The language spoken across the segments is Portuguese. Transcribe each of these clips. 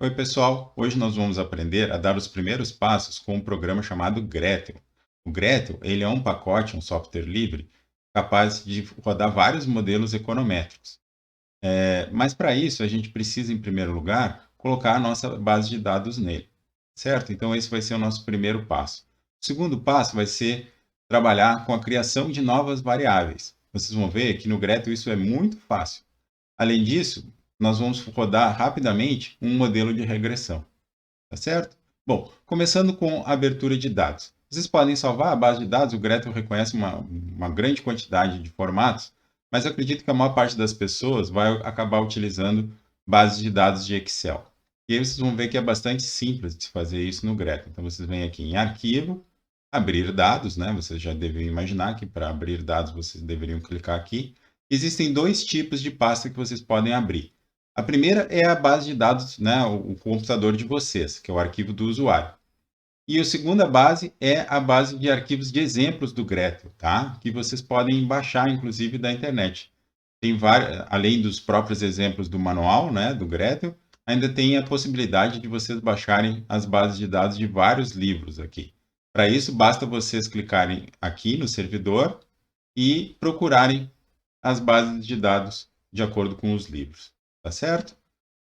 Oi, pessoal! Hoje nós vamos aprender a dar os primeiros passos com um programa chamado Gretl. O Gretl, ele é um pacote, um software livre, capaz de rodar vários modelos econométricos. Mas para isso, a gente precisa, em primeiro lugar, colocar a nossa base de dados nele, certo? Então, esse vai ser o nosso primeiro passo. O segundo passo vai ser trabalhar com a criação de novas variáveis. Vocês vão ver que no Gretl isso é muito fácil. Além disso, nós vamos rodar rapidamente um modelo de regressão, tá certo? Bom, começando com a abertura de dados. Vocês podem salvar a base de dados, o Gretl reconhece uma grande quantidade de formatos, mas eu acredito que a maior parte das pessoas vai acabar utilizando bases de dados de Excel. E aí vocês vão ver que é bastante simples de fazer isso no Gretl. Então vocês vêm aqui em Arquivo, Abrir Dados, né? Vocês já devem imaginar que para abrir dados vocês deveriam clicar aqui. Existem dois tipos de pasta que vocês podem abrir. A primeira é a base de dados, né, o computador de vocês, que é o arquivo do usuário. E a segunda base é a base de arquivos de exemplos do Gretl, tá? Que vocês podem baixar, inclusive, da internet. Tem vários, além dos próprios exemplos do manual, né, do Gretl, ainda tem a possibilidade de vocês baixarem as bases de dados de vários livros aqui. Para isso, basta vocês clicarem aqui no servidor e procurarem as bases de dados de acordo com os livros, tá certo?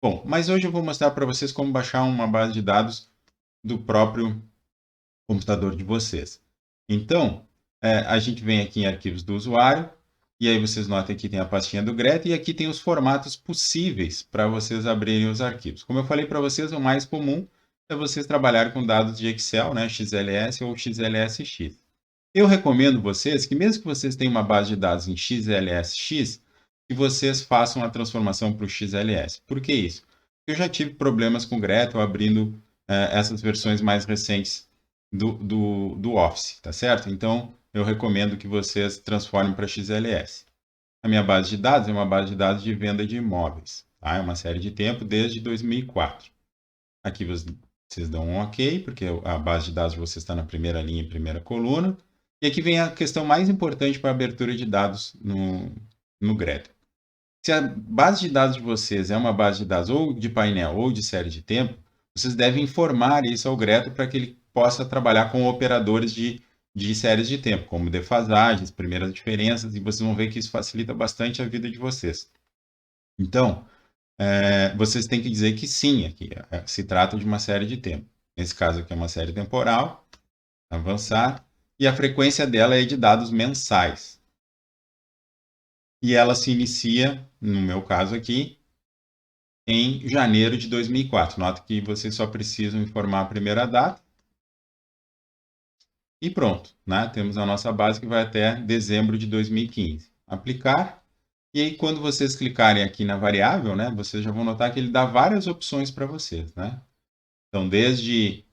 Bom, mas hoje eu vou mostrar para vocês como baixar uma base de dados do próprio computador de vocês. Então, a gente vem aqui em arquivos do usuário, e aí vocês notem que tem a pastinha do Gretl, e aqui tem os formatos possíveis para vocês abrirem os arquivos. Como eu falei para vocês, o mais comum é vocês trabalharem com dados de Excel, né, XLS ou XLSX. Eu recomendo vocês que, mesmo que vocês tenham uma base de dados em XLSX, que vocês façam a transformação para o XLS. Por que isso? Eu já tive problemas com o Gretl abrindo essas versões mais recentes do Office, tá certo? Então, eu recomendo que vocês transformem para XLS. A minha base de dados é uma base de dados de venda de imóveis, tá? É uma série de tempo desde 2004. Aqui vocês dão um OK, porque a base de dados de vocês está na primeira linha e primeira coluna. E aqui vem a questão mais importante para a abertura de dados no Gretl. Se a base de dados de vocês é uma base de dados ou de painel ou de série de tempo, vocês devem informar isso ao Gretl para que ele possa trabalhar com operadores de séries de tempo, como defasagens, primeiras diferenças, e vocês vão ver que isso facilita bastante a vida de vocês. Então, vocês têm que dizer que sim, aqui se trata de uma série de tempo. Nesse caso aqui é uma série temporal, avançar, e a frequência dela é de dados mensais. E ela se inicia, no meu caso aqui, em janeiro de 2004. Nota que vocês só precisam informar a primeira data. E pronto, né? Temos a nossa base que vai até dezembro de 2015. Aplicar. E aí, quando vocês clicarem aqui na variável, né, vocês já vão notar que ele dá várias opções para vocês, né? Então, desde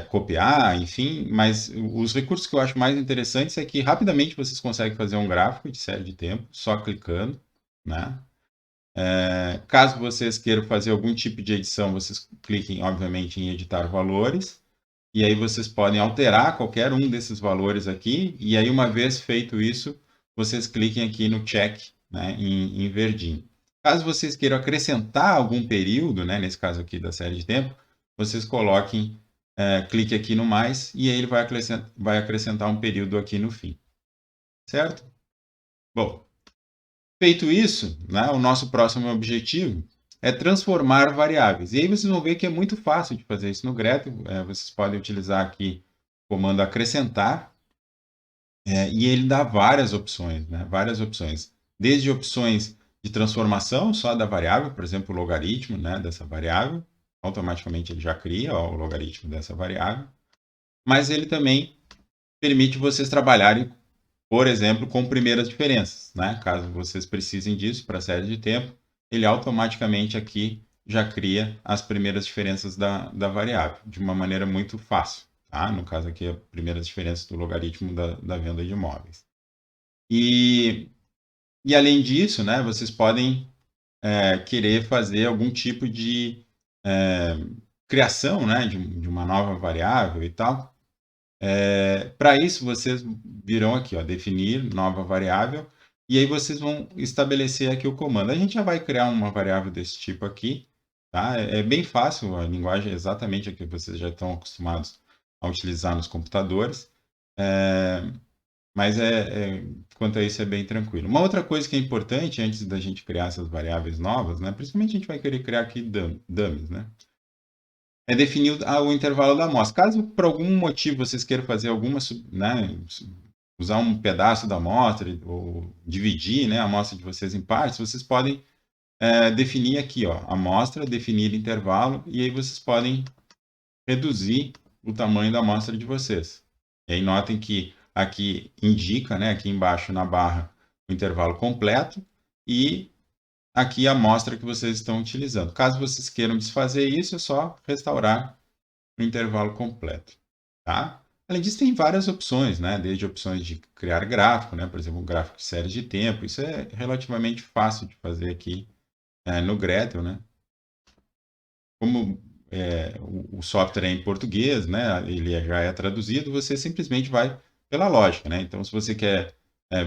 copiar, enfim, mas os recursos que eu acho mais interessantes é que rapidamente vocês conseguem fazer um gráfico de série de tempo, só clicando, né? Caso vocês queiram fazer algum tipo de edição, vocês cliquem, obviamente, em editar valores, e aí vocês podem alterar qualquer um desses valores aqui, e aí uma vez feito isso, vocês cliquem aqui no check, né, em verdinho. Caso vocês queiram acrescentar algum período, né, nesse caso aqui da série de tempo, vocês coloquem, clique aqui no mais, e aí ele vai acrescentar um período aqui no fim. Certo? Bom, feito isso, né, o nosso próximo objetivo é transformar variáveis. E aí vocês vão ver que é muito fácil de fazer isso no Gretl. Vocês podem utilizar aqui o comando acrescentar, e ele dá várias opções, né, várias opções. Desde opções de transformação só da variável, por exemplo, o logaritmo, né, dessa variável. Automaticamente ele já cria o logaritmo dessa variável. Mas ele também permite vocês trabalharem, por exemplo, com primeiras diferenças, né? Caso vocês precisem disso para a série de tempo, ele automaticamente aqui já cria as primeiras diferenças da variável, de uma maneira muito fácil, tá? No caso aqui, as primeiras diferenças do logaritmo da venda de imóveis. E além disso, né, vocês podem querer fazer algum tipo de criação, né, de uma nova variável e tal. Para isso, vocês virão aqui, ó, definir nova variável, e aí vocês vão estabelecer aqui o comando. A gente já vai criar uma variável desse tipo aqui, tá? É bem fácil, a linguagem é exatamente a que vocês já estão acostumados a utilizar nos computadores. É, mas quanto a isso é bem tranquilo. Uma outra coisa que é importante antes da gente criar essas variáveis novas, né? Principalmente a gente vai querer criar aqui dummies, né? É definir o intervalo da amostra. Caso por algum motivo vocês queiram fazer alguma, né, usar um pedaço da amostra ou dividir, né, a amostra de vocês em partes, vocês podem definir aqui, ó, amostra, definir intervalo, e aí vocês podem reduzir o tamanho da amostra de vocês. E aí notem que aqui indica, né, aqui embaixo na barra, o intervalo completo e aqui a amostra que vocês estão utilizando. Caso vocês queiram desfazer isso, é só restaurar o intervalo completo, tá? Além disso, tem várias opções, né? Desde opções de criar gráfico, né? Por exemplo, um gráfico de série de tempo. Isso é relativamente fácil de fazer aqui no Gretel, né? Como o software é em português, né? Ele já é traduzido, você simplesmente vai pela lógica, né? Então, se você quer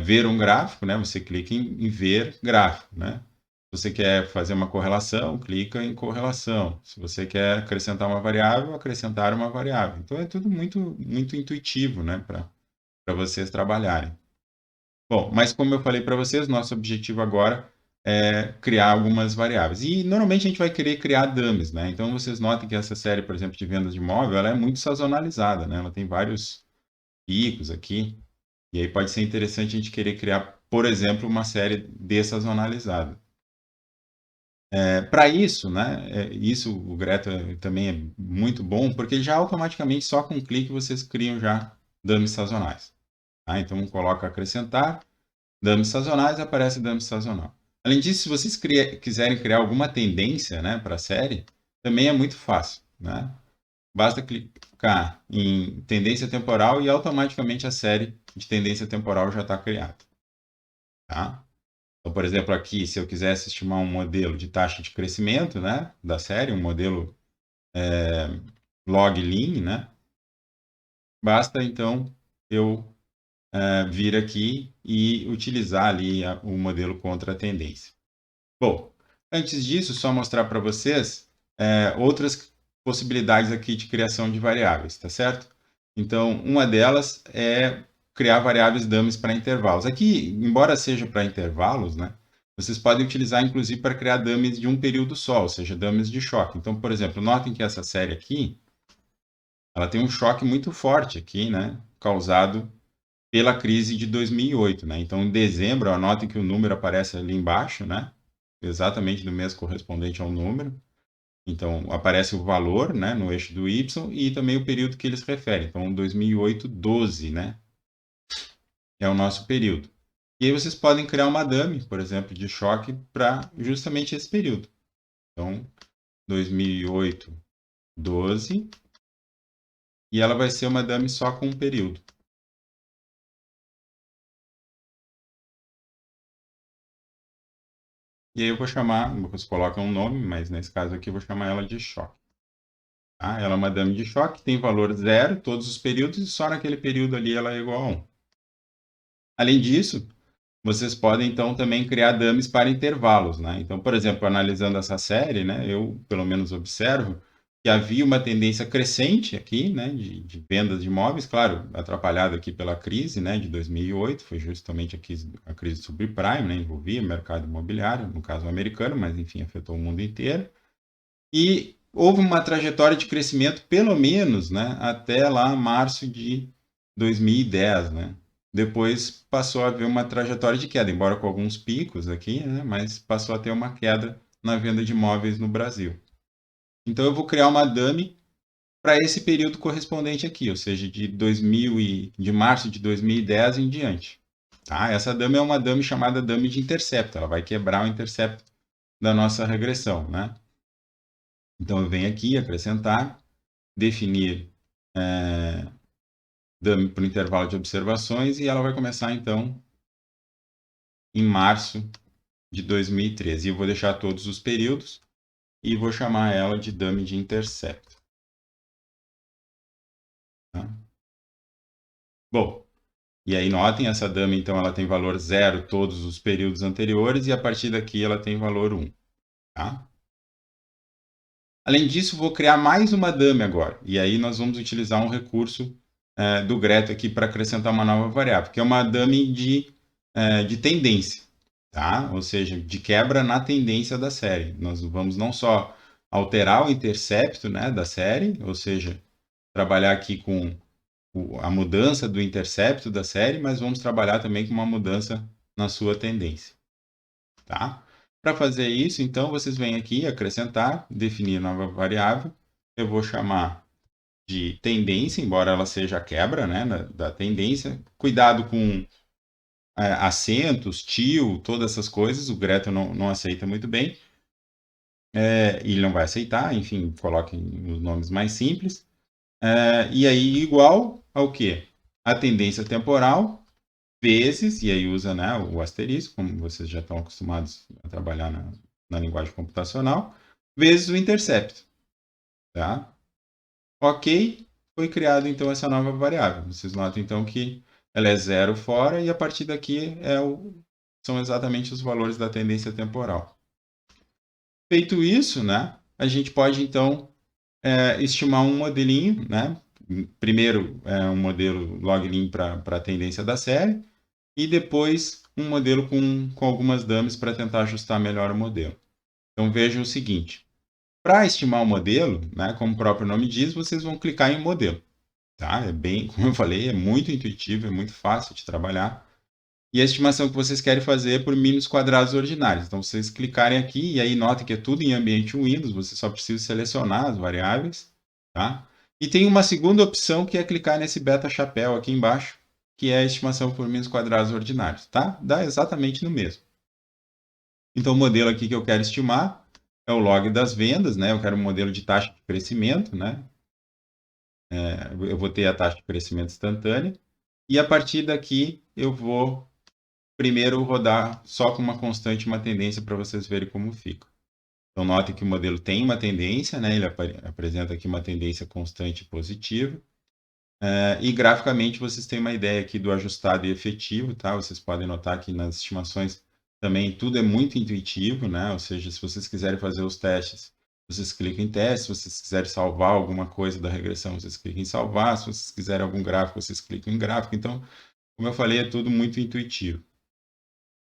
ver um gráfico, né? Você clica em ver gráfico, né? Se você quer fazer uma correlação, clica em correlação. Se você quer acrescentar uma variável, acrescentar uma variável. Então, é tudo muito, muito intuitivo, né? Para vocês trabalharem. Bom, mas como eu falei para vocês, nosso objetivo agora é criar algumas variáveis. E normalmente a gente vai querer criar dummies, né? Então vocês notem que essa série, por exemplo, de vendas de imóvel, ela é muito sazonalizada, né? Ela tem vários picos aqui. E aí pode ser interessante a gente querer criar, por exemplo, uma série dessazonalizada. Para isso, né? Isso o Greta também é muito bom, porque já automaticamente, só com um clique, vocês criam já dummies sazonais. Tá? Então coloca acrescentar. Dummies sazonais, aparece dummy sazonal. Além disso, se vocês quiserem criar alguma tendência, né, para a série, também é muito fácil, né? Basta clicar em tendência temporal e automaticamente a série de tendência temporal já está criada, tá? Então, por exemplo, aqui, se eu quisesse estimar um modelo de taxa de crescimento, né, da série, um modelo log lean, né? Basta então eu vir aqui e utilizar ali o modelo contra a tendência. Bom, antes disso, só mostrar para vocês outras possibilidades aqui de criação de variáveis, tá certo? Então, uma delas é criar variáveis dummies para intervalos. Aqui, embora seja para intervalos, né, vocês podem utilizar, inclusive, para criar dummies de um período só, ou seja, dummies de choque. Então, por exemplo, notem que essa série aqui, ela tem um choque muito forte aqui, né, causado pela crise de 2008, né? Então, em dezembro, anotem que o número aparece ali embaixo, né? Exatamente no mês correspondente ao número. Então, aparece o valor, né, no eixo do Y e também o período que eles referem. Então, 2008, 12, né? É o nosso período. E aí vocês podem criar uma dummy, por exemplo, de choque para justamente esse período. Então, 2008, 12, e ela vai ser uma dummy só com um período. E aí eu vou chamar, vocês colocam um nome, mas nesse caso aqui eu vou chamar ela de choque. Tá? Ela é uma dummy de choque, tem valor zero todos os períodos e só naquele período ali ela é igual a 1. Além disso, vocês podem então também criar dummies para intervalos, né? Então, por exemplo, analisando essa série, né, eu pelo menos observo que havia uma tendência crescente aqui, né, de vendas de imóveis, claro, atrapalhado aqui pela crise, né, de 2008, foi justamente a crise subprime, né, envolvia o mercado imobiliário, no caso americano, mas enfim, afetou o mundo inteiro. E houve uma trajetória de crescimento, pelo menos, né, até lá março de 2010, né? Depois passou a haver uma trajetória de queda, embora com alguns picos aqui, né, mas passou a ter uma queda na venda de imóveis no Brasil. Então eu vou criar uma dummy para esse período correspondente aqui, ou seja, de março de 2010 em diante. Tá? Essa dummy é uma dummy chamada dummy de intercepto, ela vai quebrar o intercepto da nossa regressão, né? Então eu venho aqui acrescentar, definir dummy para o intervalo de observações e ela vai começar então em março de 2013. E eu vou deixar todos os períodos e vou chamar ela de dummy de intercepto. Tá? Bom, e aí notem, essa dummy então ela tem valor 0 todos os períodos anteriores e a partir daqui ela tem valor 1. Tá? Além disso, vou criar mais uma dummy agora. E aí nós vamos utilizar um recurso do Greto aqui para acrescentar uma nova variável, que é uma dummy de tendência, tá? Ou seja, de quebra na tendência da série. Nós vamos não só alterar o intercepto, né, da série, ou seja, trabalhar aqui com a mudança do intercepto da série, mas vamos trabalhar também com uma mudança na sua tendência, tá? Para fazer isso, então, vocês vêm aqui acrescentar, definir nova variável. Eu vou chamar de tendência, embora ela seja a quebra, né, da tendência. Cuidado com acentos, tio, todas essas coisas. O Greto não aceita muito bem. Ele não vai aceitar, enfim, coloquem os nomes mais simples. E aí, igual ao quê? A tendência temporal vezes, e aí usa, né, o asterisco, como vocês já estão acostumados a trabalhar na linguagem computacional, vezes o intercepto. Tá? Ok, foi criada então essa nova variável. Vocês notam então que ela é zero fora e a partir daqui são exatamente os valores da tendência temporal. Feito isso, né, a gente pode então estimar um modelinho, né? Primeiro um modelo log-lin para a tendência da série e depois um modelo com algumas dummies para tentar ajustar melhor o modelo. Então vejam o seguinte, para estimar o modelo, né, como o próprio nome diz, vocês vão clicar em modelo. Tá? É bem, como eu falei, é muito intuitivo, é muito fácil de trabalhar. E a estimação que vocês querem fazer é por mínimos quadrados ordinários. Então, vocês clicarem aqui e aí notem que é tudo em ambiente Windows, você só precisa selecionar as variáveis. Tá? E tem uma segunda opção que é clicar nesse beta chapéu aqui embaixo, que é a estimação por mínimos quadrados ordinários. Tá? Dá exatamente no mesmo. Então, o modelo aqui que eu quero estimar é o log das vendas, né? Eu quero um modelo de taxa de crescimento, né? Eu vou ter a taxa de crescimento instantânea. E a partir daqui eu vou primeiro rodar só com uma constante e uma tendência para vocês verem como fica. Então notem que o modelo tem uma tendência, né? Ele apresenta aqui uma tendência constante positiva. E graficamente vocês têm uma ideia aqui do ajustado e efetivo, tá? Vocês podem notar que nas estimações também tudo é muito intuitivo, né? Ou seja, se vocês quiserem fazer os testes, vocês clicam em teste. Se vocês quiserem salvar alguma coisa da regressão, vocês clicam em salvar. Se vocês quiserem algum gráfico, vocês clicam em gráfico. Então, como eu falei, é tudo muito intuitivo.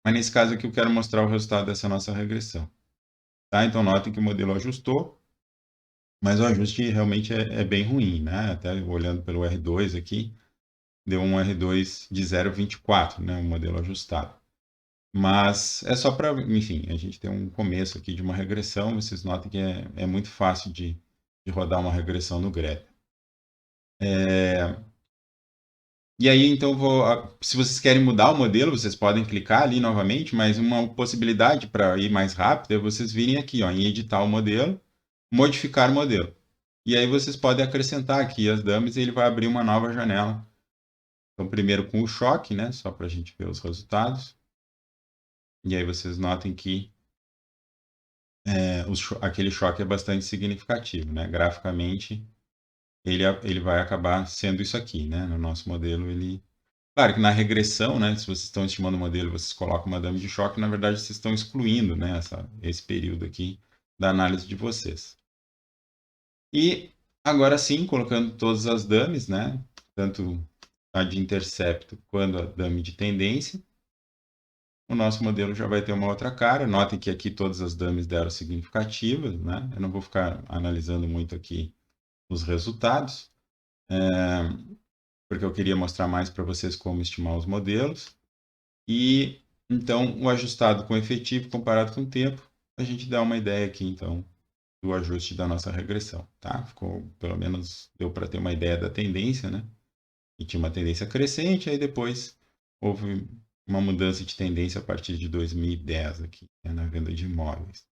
Mas nesse caso aqui eu quero mostrar o resultado dessa nossa regressão. Tá? Então notem que o modelo ajustou, mas o ajuste realmente é bem ruim, né? Até olhando pelo R2 aqui, deu um R2 de 0,24, né? Um modelo ajustado. Mas é só para, enfim, a gente tem um começo aqui de uma regressão. Vocês notem que é muito fácil de rodar uma regressão no Grep. E aí, então, se vocês querem mudar o modelo, vocês podem clicar ali novamente, mas uma possibilidade para ir mais rápido é vocês virem aqui, ó, em editar o modelo, modificar o modelo. E aí vocês podem acrescentar aqui as dummies e ele vai abrir uma nova janela. Então, primeiro com o choque, né, só para a gente ver os resultados. E aí vocês notem que aquele choque é bastante significativo, né? Graficamente, ele vai acabar sendo isso aqui, né? No nosso modelo, ele... Claro que na regressão, né, se vocês estão estimando o modelo, vocês colocam uma dummy de choque, na verdade vocês estão excluindo, né, esse período aqui da análise de vocês. E agora sim, colocando todas as dummies, né, tanto a de intercepto quanto a dummy de tendência, o nosso modelo já vai ter uma outra cara. Notem que aqui todas as dummies deram significativas, né? Eu não vou ficar analisando muito aqui os resultados, porque eu queria mostrar mais para vocês como estimar os modelos. E então o ajustado com efetivo comparado com o tempo, a gente dá uma ideia aqui então do ajuste da nossa regressão, tá? Ficou, pelo menos deu para ter uma ideia da tendência, né? E tinha uma tendência crescente, aí depois houve uma mudança de tendência a partir de 2010 aqui, né, na venda de imóveis.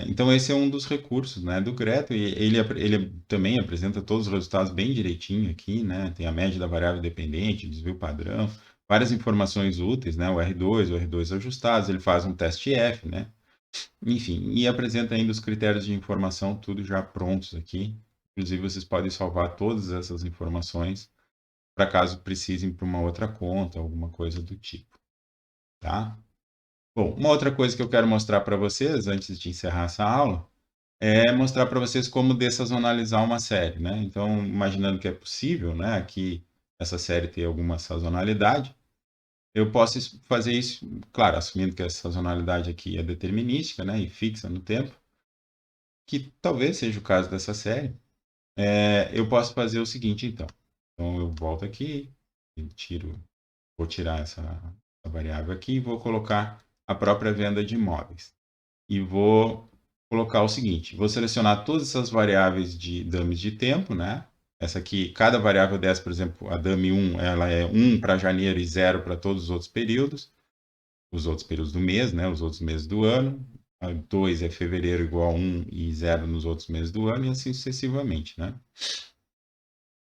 Então esse é um dos recursos, né, do Greto, e ele também apresenta todos os resultados bem direitinho aqui, né? Tem a média da variável dependente, desvio padrão, várias informações úteis, né? O R2 ajustados, ele faz um teste F, né? Enfim, e apresenta ainda os critérios de informação, tudo já prontos aqui. Inclusive, vocês podem salvar todas essas informações para caso precisem para uma outra conta, alguma coisa do tipo, tá? Bom, uma outra coisa que eu quero mostrar para vocês, antes de encerrar essa aula, é mostrar para vocês como dessazonalizar uma série, né? Então, imaginando que é possível, né, aqui essa série ter alguma sazonalidade, eu posso fazer isso, claro, assumindo que a sazonalidade aqui é determinística, né, e fixa no tempo, que talvez seja o caso dessa série. Eu posso fazer o seguinte, então. Então, eu volto aqui e vou tirar essa variável aqui e vou colocar a própria venda de imóveis. E vou colocar o seguinte, vou selecionar todas essas variáveis de dummies de tempo, né? Essa aqui, cada variável dessa, por exemplo, a dummy 1, ela é 1 para janeiro e 0 para todos os outros períodos do mês, né? Os outros meses do ano. A 2 é fevereiro igual a 1 e 0 nos outros meses do ano e assim sucessivamente, né?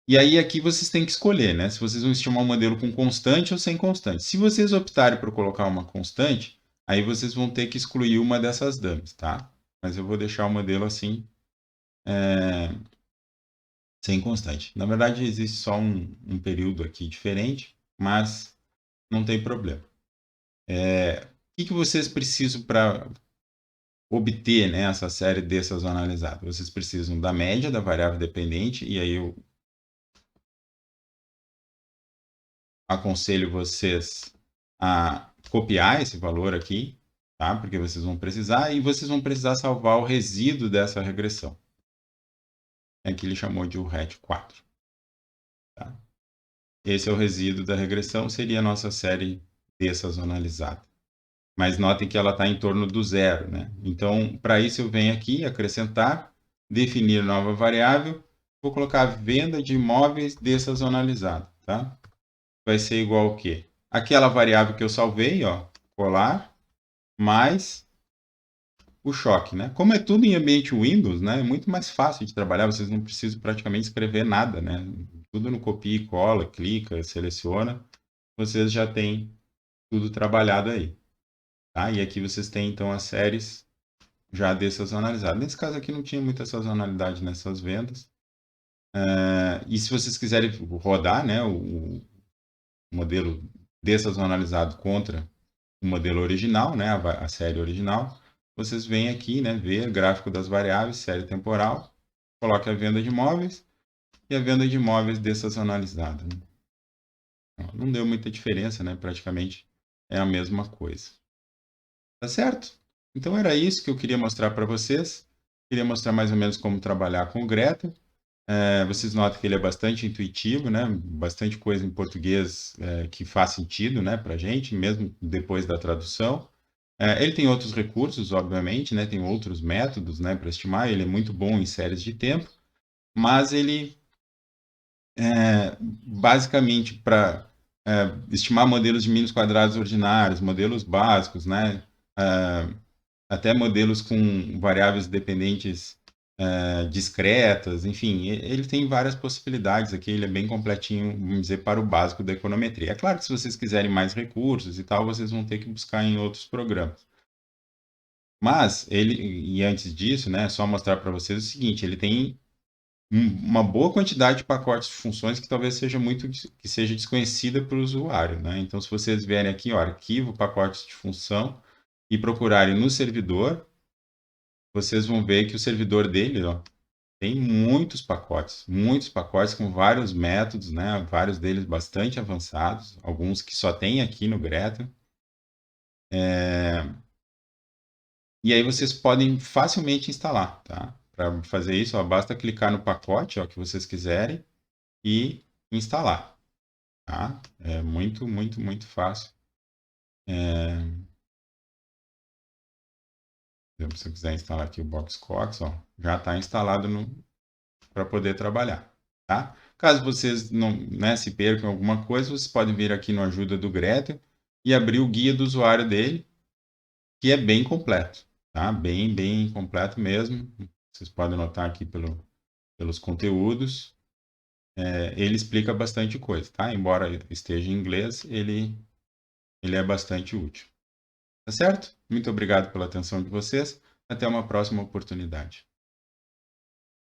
E aí aqui vocês têm que escolher, né? Se vocês vão estimar um modelo com constante ou sem constante. Se vocês optarem por colocar uma constante, aí vocês vão ter que excluir uma dessas dummies, tá? Mas eu vou deixar o modelo assim, sem constante. Na verdade, existe só um período aqui diferente, mas não tem problema. O que vocês precisam para obter, né, essa série dessazonalizada? Vocês precisam da média da variável dependente, e aí eu aconselho vocês a copiar esse valor aqui, tá? Porque vocês vão precisar, e vocês vão precisar salvar o resíduo dessa regressão. Aqui ele chamou de o RET 4. Tá? Esse é o resíduo da regressão, seria a nossa série dessazonalizada. Mas notem que ela está em torno do zero, né? Então, para isso eu venho aqui, acrescentar, definir nova variável, vou colocar venda de imóveis dessazonalizado, tá? Vai ser igual ao quê? Aquela variável que eu salvei, ó, colar, mais o choque, né? Como é tudo em ambiente Windows, né? É muito mais fácil de trabalhar, vocês não precisam praticamente escrever nada, né? Tudo no copia e cola, clica, seleciona, vocês já têm tudo trabalhado aí, tá? E aqui vocês têm, então, as séries já dessazonalizadas. Nesse caso aqui não tinha muita sazonalidade nessas vendas. E se vocês quiserem rodar, né, o modelo dessazonalizado contra o modelo original, né, a série original, vocês vêm aqui, né, ver gráfico das variáveis, série temporal, coloque a venda de imóveis e a venda de imóveis dessazonalizada. Né? Não deu muita diferença, né, praticamente é a mesma coisa. Tá certo? Então era isso que eu queria mostrar para vocês. Queria mostrar mais ou menos como trabalhar com o Greta. Vocês notam que ele é bastante intuitivo, né? Bastante coisa em português que faz sentido, né, para a gente, mesmo depois da tradução. Ele tem outros recursos, obviamente, né? Tem outros métodos, né, para estimar. Ele é muito bom em séries de tempo, mas ele basicamente para estimar modelos de mínimos quadrados ordinários, modelos básicos, né? Até modelos com variáveis dependentes discretas, enfim, ele tem várias possibilidades aqui, ele é bem completinho, vamos dizer, para o básico da econometria. É claro que se vocês quiserem mais recursos e tal, vocês vão ter que buscar em outros programas. Mas ele, e antes disso, né, só mostrar para vocês o seguinte, ele tem uma boa quantidade de pacotes de funções que talvez seja que seja desconhecida para o usuário, né? Então, se vocês vierem aqui, ó, arquivo, pacotes de função e procurarem no servidor, vocês vão ver que o servidor dele, ó, tem muitos pacotes com vários métodos, né? Vários deles bastante avançados, alguns que só tem aqui no Greta. E aí vocês podem facilmente instalar, tá? Para fazer isso, ó, basta clicar no pacote, ó, que vocês quiserem e instalar, tá? É muito, muito, muito fácil. Se você quiser instalar aqui o Boxcox, ó, já está instalado para poder trabalhar, tá? Caso vocês não, né, se percam em alguma coisa, vocês podem vir aqui no Ajuda do Gretel e abrir o guia do usuário dele, que é bem completo, tá? Bem, bem completo mesmo. Vocês podem notar aqui pelos conteúdos. Ele explica bastante coisa, tá? Embora esteja em inglês, ele é bastante útil. Tá certo? Muito obrigado pela atenção de vocês. Até uma próxima oportunidade.